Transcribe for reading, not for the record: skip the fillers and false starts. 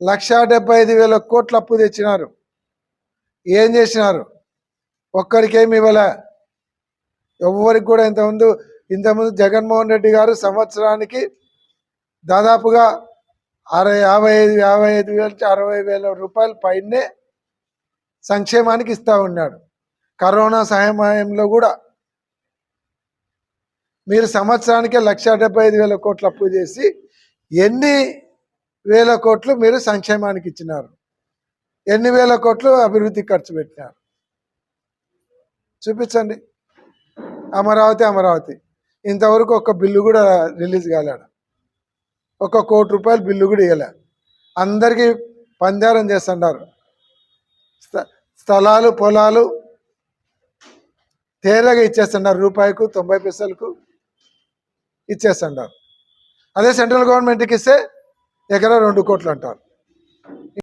1,75,000 కోట్ల అప్పు తెచ్చినారు. ఏం చేసినారు? ఒక్కరికేమి ఇవ్వలే. ఎవరికి కూడా ఇంతకుముందు జగన్మోహన్ రెడ్డి గారు సంవత్సరానికి దాదాపుగా 55,000 రూపాయల పైనే సంక్షేమానికి ఇస్తూ ఉన్నాడు. కరోనా సమయంలో కూడా మీరు సంవత్సరానికే 1,75,000 కోట్ల అప్పు చేసి ఎన్ని వేల కోట్లు మీరు సంక్షేమానికి ఇచ్చినారు? ఎన్ని వేల కోట్లు అభివృద్ధి ఖర్చు పెట్టినారు? చూపించండి. అమరావతి ఇంతవరకు ఒక్క బిల్లు కూడా రిలీజ్ కాలేడు. 1 కోటి రూపాయల బిల్లు కూడా ఇవ్వలే. అందరికీ పందారం చేస్తున్నారు. స్థలాలు పొలాలు తేరగా ఇచ్చేస్తున్నారు. రూపాయికు 90 పైసలకు ఇచ్చేస్తున్నారు. అదే సెంట్రల్ గవర్నమెంట్కి ఇస్తే ఎకరా 2 కోట్లు అంటారు.